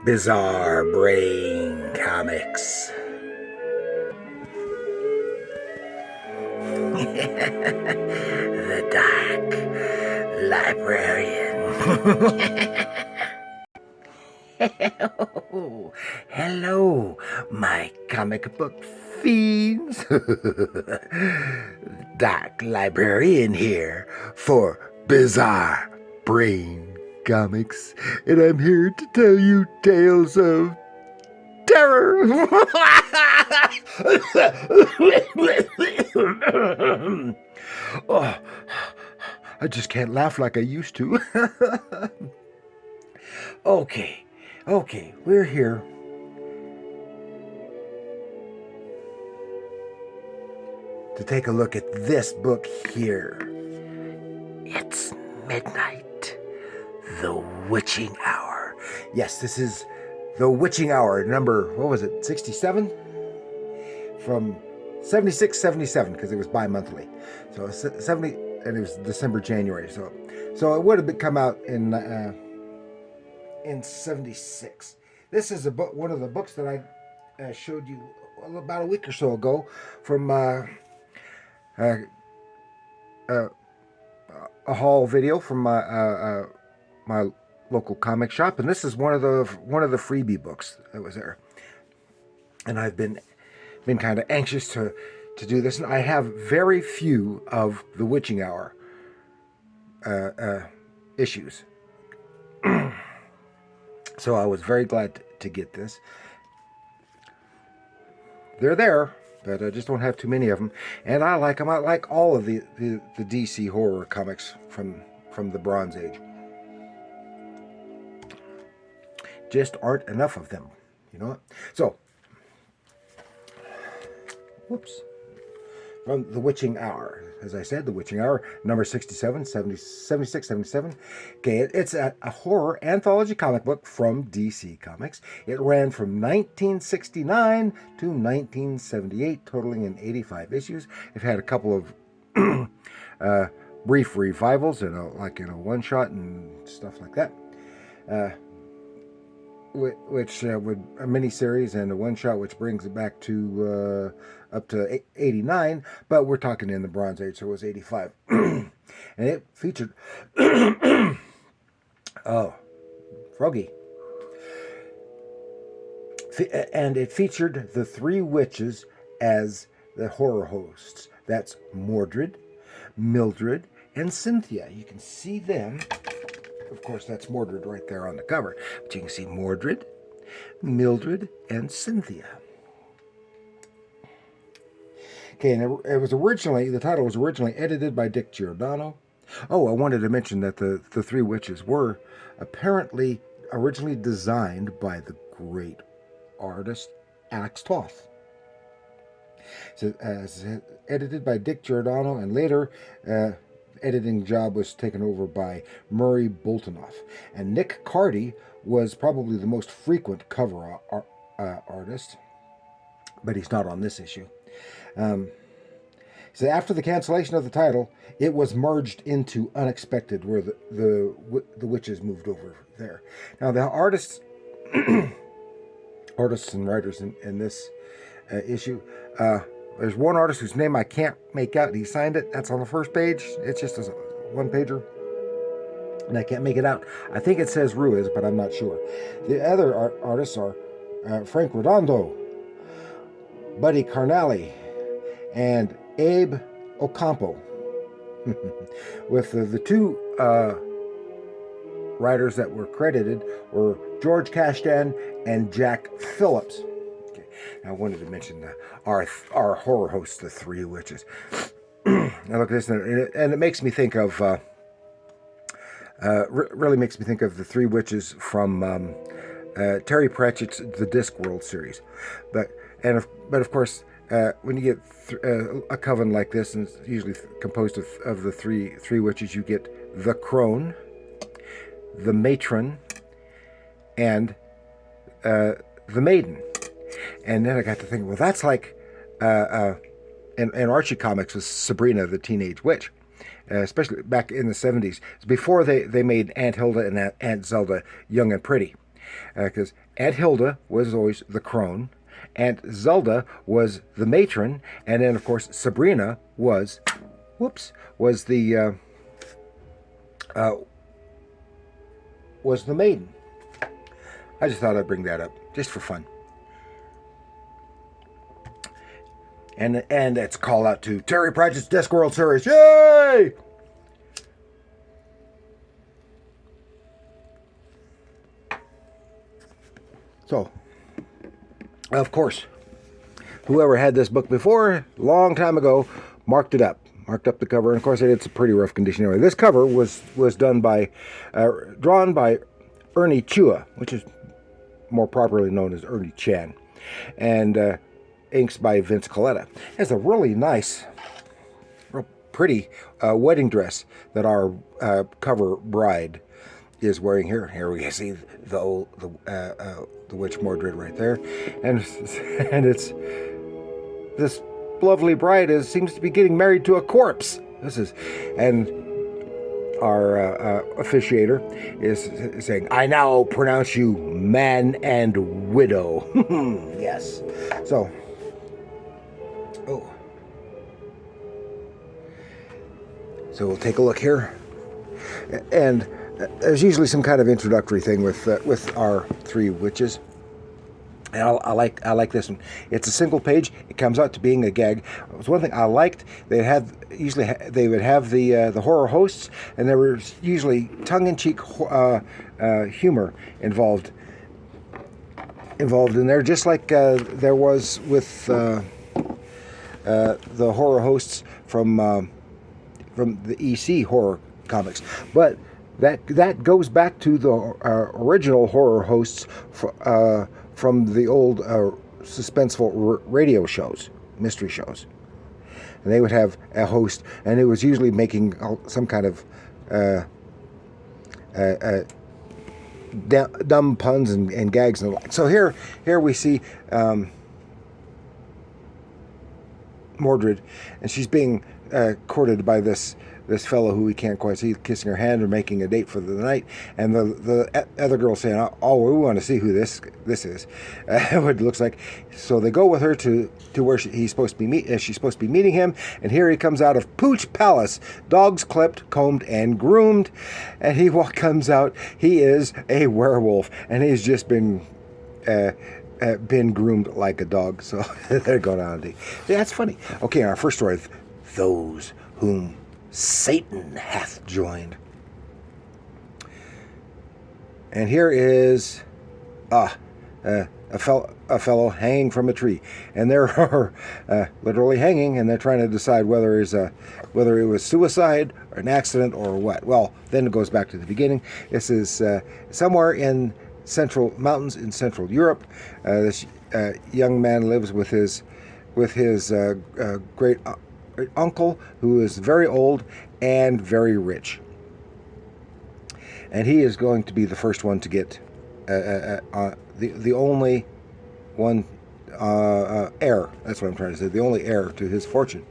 Bizarre Brain Comics. The Dark Librarian. Hello, my comic book fiends. Dark Librarian here for Bizarre Brain Comics, and I'm here to tell you tales of terror. Oh, I just can't laugh like I used to. Okay, we're here to take a look at this book here. It's Midnight, The Witching Hour. Yes, this is The Witching Hour, number, what was it, 67? From 76, 77, because it was bi-monthly. So 70, and it was December, January. So it would have come out in 76. This is a book, one of the books that I showed you about a week or so ago from a haul video from my local comic shop, and this is one of the freebie books that was there. And I've been kind of anxious to do this, and I have very few of the Witching Hour issues. So I was very glad to get this. They're there, but I just don't have too many of them. And I like them. I like all of the DC horror comics from the Bronze Age. Just aren't enough of them, you know. So, whoops. From The Witching Hour. As I said, The Witching Hour, number 67, 76, 77. Okay, it's a horror anthology comic book from DC Comics. It ran from 1969 to 1978, totaling in 85 issues. It had a couple of brief revivals, like in a one-shot and stuff like that. Which would a miniseries and a one-shot, which brings it back to up to 89, but we're talking in the Bronze Age, so it was 85. And it featured oh, froggy. And it featured the three witches as the horror hosts. That's Mordred, Mildred, and Cynthia. You can see them. Of course, that's Mordred right there on the cover. But you can see Mordred, Mildred, and Cynthia. Okay, and the title was originally edited by Dick Giordano. Oh, I wanted to mention that the three witches were apparently originally designed by the great artist Alex Toth. So, edited by Dick Giordano, and later editing job was taken over by Murray Boltinoff. And Nick Cardy was probably the most frequent cover artist, but he's not on this issue. So after the cancellation of the title, it was merged into Unexpected, where the witches moved over there. Now the artists and writers in this issue, there's one artist whose name I can't make out. He signed it. That's on the first page. It's just a one-pager, and I can't make it out. I think it says Ruiz, but I'm not sure. The other artists are Frank Redondo, Buddy Carnally, and Abe Ocampo. With the two writers that were credited were George Kashdan and Jack Phillips. Okay. Now I wanted to mention our horror host, the Three Witches. Now look at this, and it makes me think of really makes me think of the Three Witches from Terry Pratchett's The Discworld series. But of course, when you get a coven like this, and it's usually composed of the three witches, you get the crone, the matron, and the maiden. And then I got to think, well, that's like in Archie Comics with Sabrina the Teenage Witch. especially back in the 70s. It's before they made Aunt Hilda and Aunt Zelda young and pretty. Because Aunt Hilda was always the crone, Aunt Zelda was the matron, and then, of course, Sabrina was, was the maiden. I just thought I'd bring that up, just for fun. And it's a call out to Terry Pratchett's Discworld series. Yay! So, of course, whoever had this book before, long time ago, marked it up. Marked up the cover, and of course it's a pretty rough condition anyway. This cover was done by, drawn by Ernie Chua, which is more properly known as Ernie Chan, and inks by Vince Colletta. It has a really nice, real pretty wedding dress that our cover bride is wearing here. Here we see the witch Mordred right there, and it's this lovely bride seems to be getting married to a corpse. And our officiator is saying, "I now pronounce you man and widow." Yes. So, so we'll take a look here, and there's usually some kind of introductory thing with our three witches. And I like this one. It's a single page. It comes out to being a gag. It was one thing I liked. They would have the horror hosts, and there was usually tongue-in-cheek humor involved in there, just like there was with the horror hosts from the EC horror comics. But that goes back to the original horror hosts from the old suspenseful radio shows, mystery shows. And they would have a host, and it was usually making some kind of dumb puns and gags and the like. So here we see Mordred, and she's being courted by this fellow who we can't quite see, kissing her hand or making a date for the night, and the other girl saying, "Oh, we want to see who this is," what it looks like. So they go with her to where she's supposed to be meeting him, and here he comes out of Pooch Palace, dogs clipped, combed, and groomed, and he comes out. He is a werewolf, and he's just been groomed like a dog. So they're going on. Yeah, that's funny. Okay, our first story: those whom Satan hath joined. And here is a fellow hanging from a tree, and there are literally hanging, and they're trying to decide whether it was suicide or an accident or what. Well, then it goes back to the beginning. This is somewhere in central mountains in Central Europe. This young man lives with his great uncle, who is very old and very rich, and he is going to be the first one to get the only one heir. That's what I'm trying to say. The only heir to his fortune,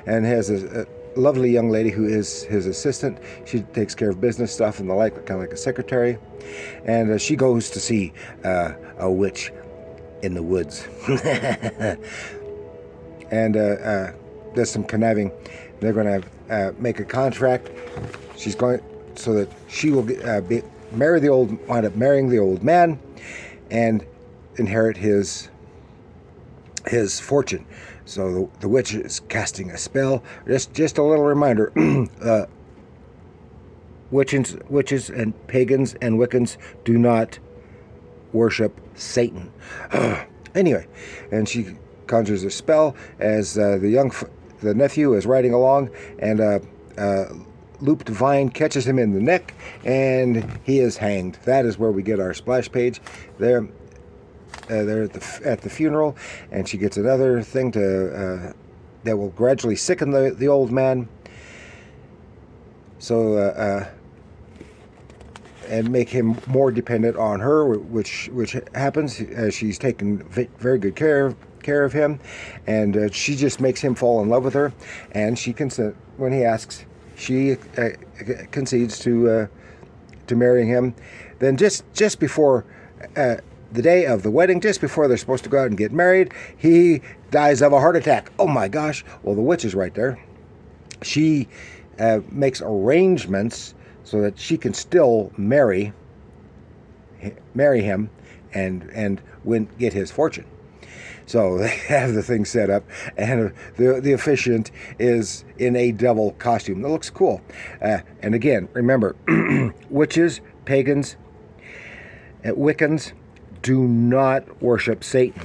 and has a lovely young lady who is his assistant. She takes care of business stuff and the like, kind of like a secretary, and she goes to see a witch in the woods, and does some conniving. They're going to make a contract. She's going so that she will wind up marrying the old man, and inherit his fortune. So the witch is casting a spell. Just a little reminder: witches and pagans and Wiccans do not worship Satan. Anyway, and she conjures a spell as the nephew is riding along, and looped vine catches him in the neck, and he is hanged. That is where we get our splash page. They're at the funeral, and she gets another thing that will gradually sicken the old man. So and make him more dependent on her, which happens as she's taken very good care of him, and she just makes him fall in love with her, and she consents when he asks she concedes to marrying him. Then just before the day of the wedding, just before they're supposed to go out and get married, he dies of a heart attack. Oh my gosh! Well, the witch is right there. She makes arrangements so that she can still marry him and get his fortune. So they have the thing set up, and the officiant is in a devil costume. That looks cool. And again, remember, witches, pagans, Wiccans do not worship Satan.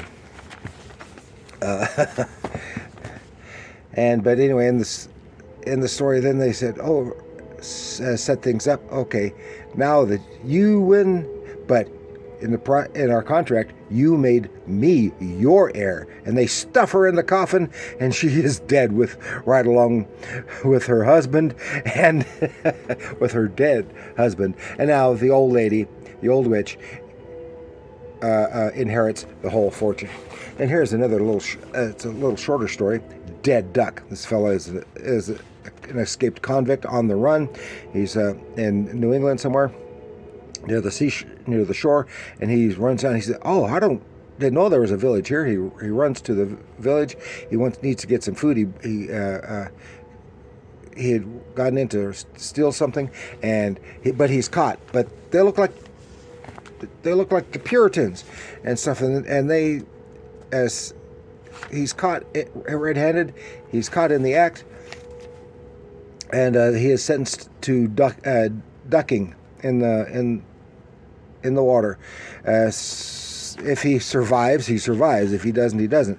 But anyway, in the story, then they said, "Oh, set things up. Okay, now that you win, but in our contract, you made me your heir." And they stuff her in the coffin, and she is dead right along with her husband and with her dead husband. And now the old lady, the old witch, inherits the whole fortune. And here's another it's a little shorter story. Dead Duck. This fellow is an escaped convict on the run. He's in New England somewhere, near the shore, and he runs down. He says, "Oh, didn't know there was a village here." He runs to the village. He needs to get some food. He had gotten in to steal something, but he's caught. But they look like the Puritans and stuff, and they, as he's caught red-handed, he's caught in the act, and he is sentenced to ducking in the water. If he survives, he survives. If he doesn't, he doesn't.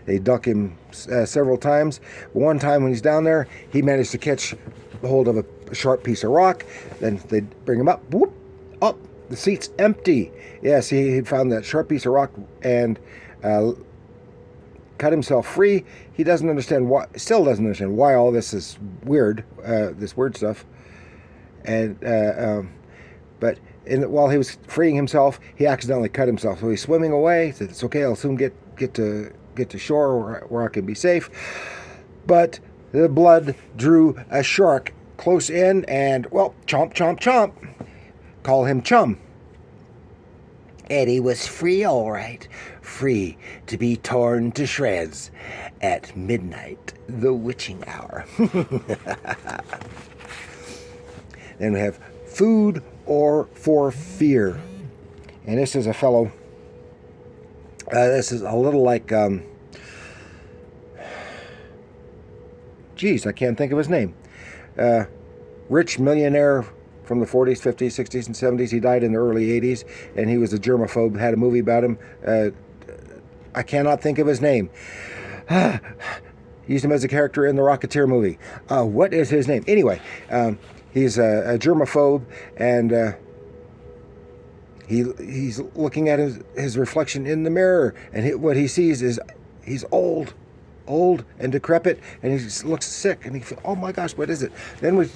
They duck him several times. One time when he's down there, he managed to catch hold of a sharp piece of rock. Then they bring him up. Whoop! Up! The seat's empty. Yes, he had found that sharp piece of rock and cut himself free. He doesn't understand why. Still doesn't understand why all this is weird. This weird stuff. And but while he was freeing himself, he accidentally cut himself. So he's swimming away. He said, "It's okay. I'll soon get to shore where I can be safe." But the blood drew a shark close in, and well, chomp, chomp, chomp. Call him Chum. Eddie was free, all right. Free to be torn to shreds at midnight, the witching hour. Then we have Food or for Fear. And this is a fellow, this is a little like, I can't think of his name. Rich millionaire from the 40s, 50s, 60s, and 70s. He died in the early 80s, and he was a germaphobe. Had a movie about him. I cannot think of his name. Used him as a character in the Rocketeer movie. What is his name? Anyway, he's a germaphobe, and he's looking at his reflection in the mirror, and what he sees is he's old and decrepit, and he looks sick, and he feels, oh my gosh, what is it? Then we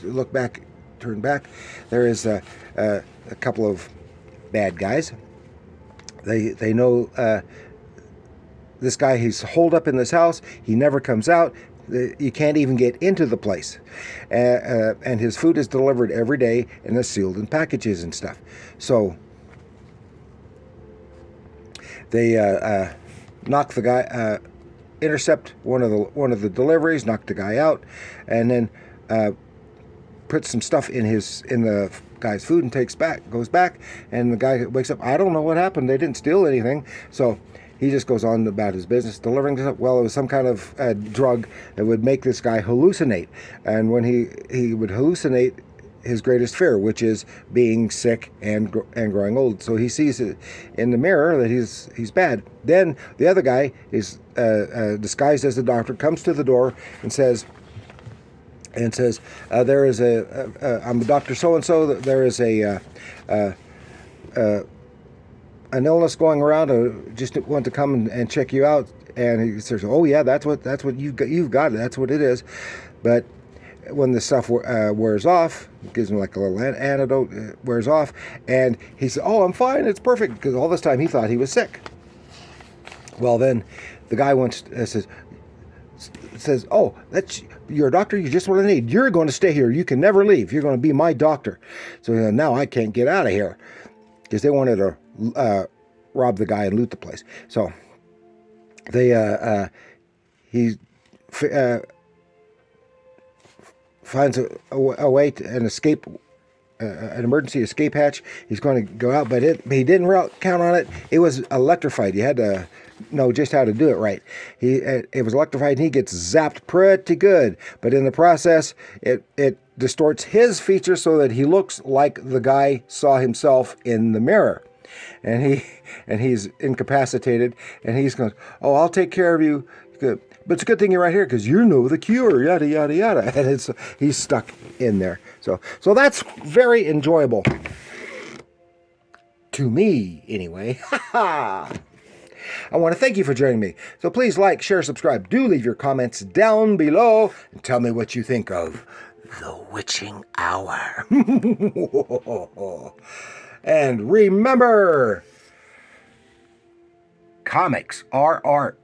turn back. There is a couple of bad guys. They know this guy. He's holed up in this house. He never comes out. You can't even get into the place, and his food is delivered every day and is sealed in packages and stuff. So they knock the guy, intercept one of the deliveries, knock the guy out, and then put some stuff in the guy's food and goes back, and the guy wakes up. I don't know what happened. They didn't steal anything. So he just goes on about his business, delivering stuff. Well, it was some kind of drug that would make this guy hallucinate. And when he would hallucinate his greatest fear, which is being sick and growing old. So he sees it in the mirror that he's bad. Then the other guy is disguised as a doctor, comes to the door and says, there is I'm Dr. So-and-so. There is an illness going around. I just want to come and check you out. And he says, "Oh yeah, that's what you've got. That's what it is." But when the stuff wears off, gives him like a little antidote, wears off, and he says, "Oh, I'm fine. It's perfect." Because all this time he thought he was sick. Well, then the guy says, says, "Oh, you're a doctor. You just what I need. You're going to stay here. You can never leave. You're going to be my doctor." So now I can't get out of here because they wanted to rob the guy and loot the place. So he finds a way to an escape. An emergency escape hatch. He's going to go out, but he didn't count on it. It was electrified. You had to know just how to do it right. It was electrified, and he gets zapped pretty good. But in the process, it distorts his features so that he looks like the guy saw himself in the mirror, and he's incapacitated. And he's going, "Oh, I'll take care of you. Good. But it's a good thing you're right here because you know the cure, yada, yada, yada." And he's stuck in there. So that's very enjoyable. To me, anyway. I want to thank you for joining me. So please like, share, subscribe. Do leave your comments down below and tell me what you think of The Witching Hour. And remember, comics are art.